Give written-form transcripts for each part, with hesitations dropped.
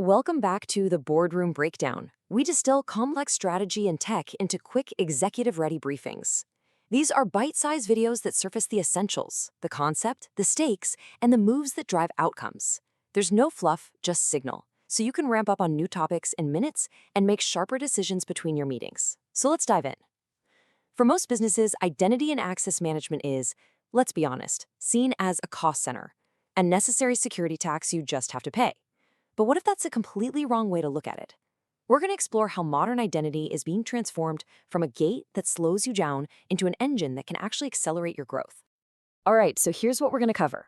Welcome back to the Boardroom Breakdown. We distill complex strategy and tech into quick, executive-ready briefings. These are bite-sized videos that surface the essentials, the concept, the stakes, and the moves that drive outcomes. There's no fluff, just signal, so you can ramp up on new topics in minutes and make sharper decisions between your meetings. So let's dive in. For most businesses, identity and access management is, let's be honest, seen as a cost center, a necessary security tax you just have to pay. But what if that's a completely wrong way to look at it? We're going to explore how modern identity is being transformed from a gate that slows you down into an engine that can actually accelerate your growth. All right, so here's what we're going to cover.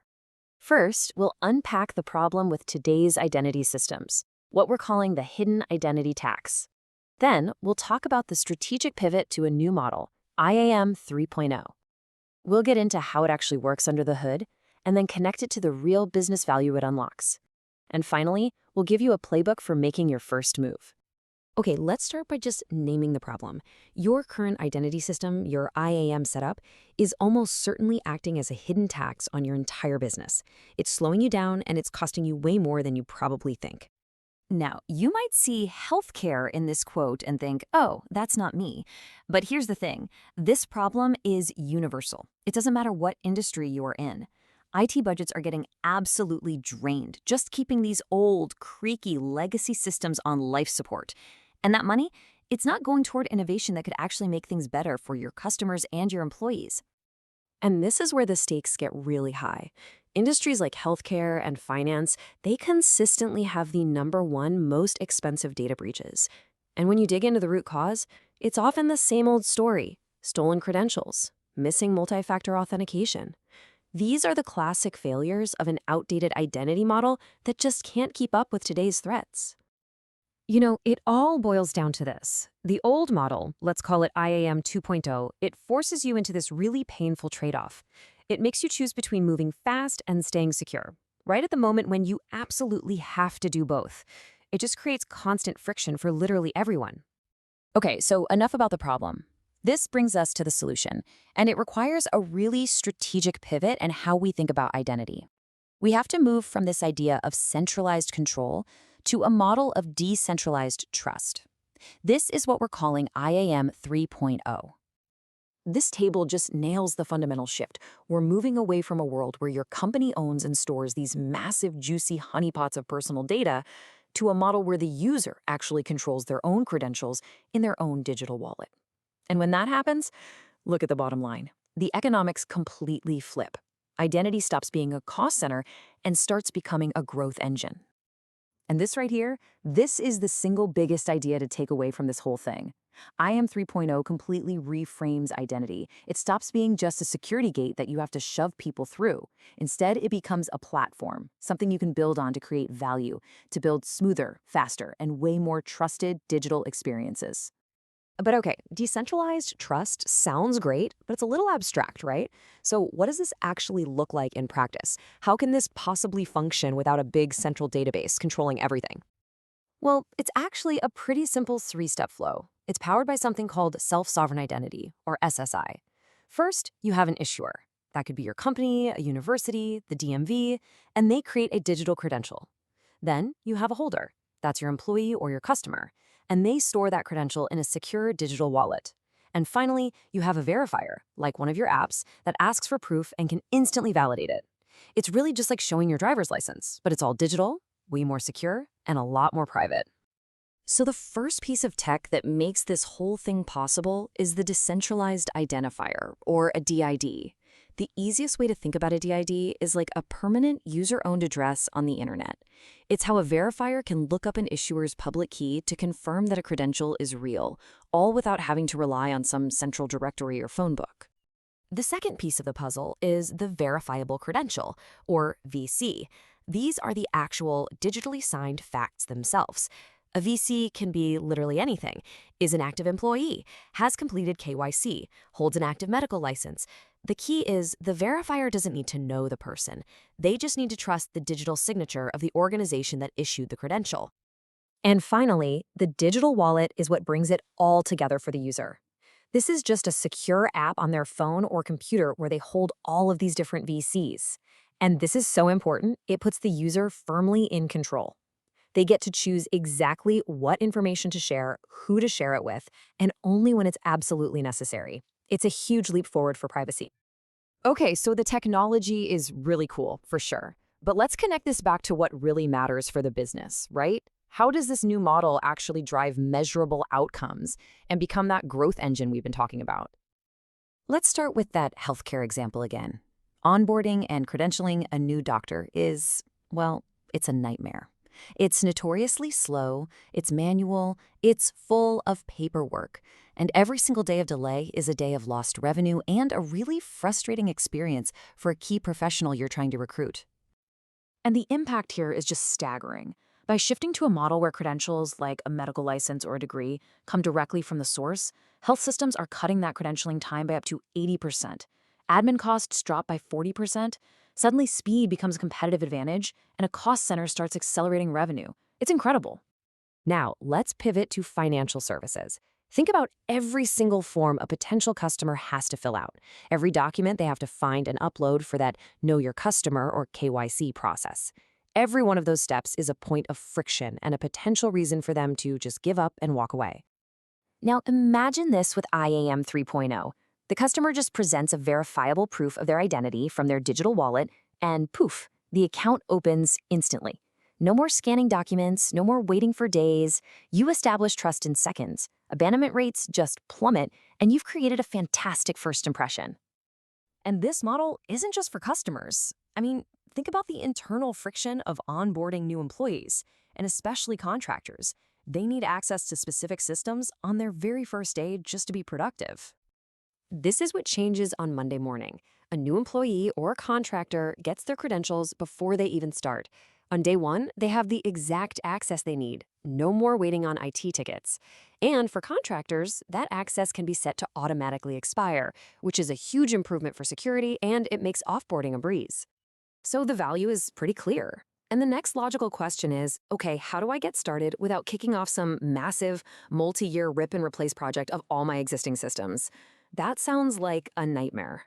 First, we'll unpack the problem with today's identity systems, what we're calling the hidden identity tax. Then, we'll talk about the strategic pivot to a new model, IAM 3.0. We'll get into how it actually works under the hood, and then connect it to the real business value it unlocks. And finally, we'll give you a playbook for making your first move. Okay, let's start by just naming the problem. Your current identity system, your IAM setup, is almost certainly acting as a hidden tax on your entire business. It's slowing you down and it's costing you way more than you probably think. Now, you might see healthcare in this quote and think, oh, that's not me. But here's the thing, this problem is universal. It doesn't matter what industry you are in. IT budgets are getting absolutely drained, just keeping these old, creaky legacy systems on life support. And that money, it's not going toward innovation that could actually make things better for your customers and your employees. And this is where the stakes get really high. Industries like healthcare and finance, they consistently have the #1 most expensive data breaches. And when you dig into the root cause, it's often the same old story: stolen credentials, missing multi-factor authentication. These are the classic failures of an outdated identity model that just can't keep up with today's threats. You know, it all boils down to this. The old model, let's call it IAM 2.0, it forces you into this really painful trade-off. It makes you choose between moving fast and staying secure, right at the moment when you absolutely have to do both. It just creates constant friction for literally everyone. Okay, so enough about the problem. This brings us to the solution, and it requires a really strategic pivot in how we think about identity. We have to move from this idea of centralized control to a model of decentralized trust. This is what we're calling IAM 3.0. This table just nails the fundamental shift. We're moving away from a world where your company owns and stores these massive, juicy honeypots of personal data to a model where the user actually controls their own credentials in their own digital wallet. And when that happens, look at the bottom line. The economics completely flip. Identity stops being a cost center and starts becoming a growth engine. And this right here, this is the single biggest idea to take away from this whole thing. IAM 3.0 completely reframes identity. It stops being just a security gate that you have to shove people through. Instead, it becomes a platform, something you can build on to create value, to build smoother, faster, and way more trusted digital experiences. But okay, decentralized trust sounds great, but it's a little abstract, right? So what does this actually look like in practice? How can this possibly function without a big central database controlling everything? Well, it's actually a pretty simple 3-step flow. It's powered by something called self-sovereign identity, or SSI. First, you have an issuer. That could be your company, a university, the DMV, and they create a digital credential. Then you have a holder. That's your employee or your customer, and they store that credential in a secure digital wallet. And finally, you have a verifier, like one of your apps, that asks for proof and can instantly validate it. It's really just like showing your driver's license, but it's all digital, way more secure, and a lot more private. So the first piece of tech that makes this whole thing possible is the Decentralized Identifier, or a DID. The easiest way to think about a DID is like a permanent user-owned address on the internet. It's how a verifier can look up an issuer's public key to confirm that a credential is real, all without having to rely on some central directory or phone book. The second piece of the puzzle is the verifiable credential, or VC. These are the actual digitally signed facts themselves. A VC can be literally anything: is an active employee, has completed KYC, holds an active medical license. The key is the verifier doesn't need to know the person. They just need to trust the digital signature of the organization that issued the credential. And finally, the digital wallet is what brings it all together for the user. This is just a secure app on their phone or computer where they hold all of these different VCs. And this is so important, it puts the user firmly in control. They get to choose exactly what information to share, who to share it with, and only when it's absolutely necessary. It's a huge leap forward for privacy. Okay, so the technology is really cool, for sure. But let's connect this back to what really matters for the business, right? How does this new model actually drive measurable outcomes and become that growth engine we've been talking about? Let's start with that healthcare example again. Onboarding and credentialing a new doctor is, well, it's a nightmare. It's notoriously slow, it's manual, it's full of paperwork, and every single day of delay is a day of lost revenue and a really frustrating experience for a key professional you're trying to recruit. And the impact here is just staggering. By shifting to a model where credentials like a medical license or a degree come directly from the source, health systems are cutting that credentialing time by up to 80%. Admin costs drop by 40%. Suddenly, speed becomes a competitive advantage, and a cost center starts accelerating revenue. It's incredible. Now, let's pivot to financial services. Think about every single form a potential customer has to fill out, every document they have to find and upload for that Know Your Customer or KYC process. Every one of those steps is a point of friction and a potential reason for them to just give up and walk away. Now, imagine this with IAM 3.0. The customer just presents a verifiable proof of their identity from their digital wallet, and poof, the account opens instantly. No more scanning documents, no more waiting for days. You establish trust in seconds. Abandonment rates just plummet, and you've created a fantastic first impression. And this model isn't just for customers. I mean, think about the internal friction of onboarding new employees, and especially contractors. They need access to specific systems on their very first day just to be productive. This is what changes on Monday morning. A new employee or contractor gets their credentials before they even start. On day one, they have the exact access they need. No more waiting on IT tickets. And for contractors, that access can be set to automatically expire, which is a huge improvement for security, and it makes offboarding a breeze. So the value is pretty clear. And the next logical question is, okay, how do I get started without kicking off some massive, multi-year rip and replace project of all my existing systems? That sounds like a nightmare.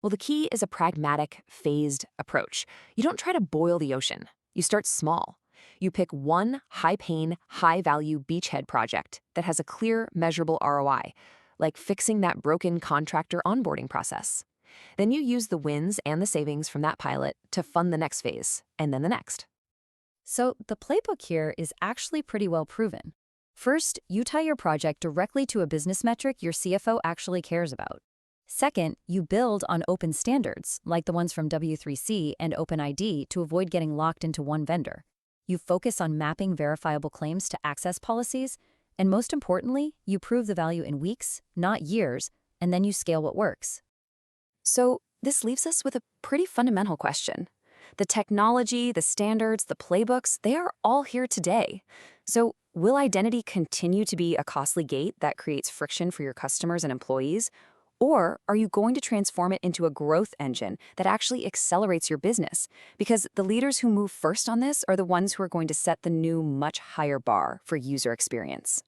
Well, the key is a pragmatic, phased approach. You don't try to boil the ocean. You start small. You pick one high-paying, high-value beachhead project that has a clear, measurable ROI, like fixing that broken contractor onboarding process. Then you use the wins and the savings from that pilot to fund the next phase, and then the next. So the playbook here is actually pretty well proven. First, you tie your project directly to a business metric your CFO actually cares about. Second, you build on open standards, like the ones from W3C and OpenID, to avoid getting locked into one vendor. You focus on mapping verifiable claims to access policies, and most importantly, you prove the value in weeks, not years, and then you scale what works. So this leaves us with a pretty fundamental question. The technology, the standards, the playbooks, they are all here today. So will identity continue to be a costly gate that creates friction for your customers and employees? Or are you going to transform it into a growth engine that actually accelerates your business? Because the leaders who move first on this are the ones who are going to set the new, much higher bar for user experience.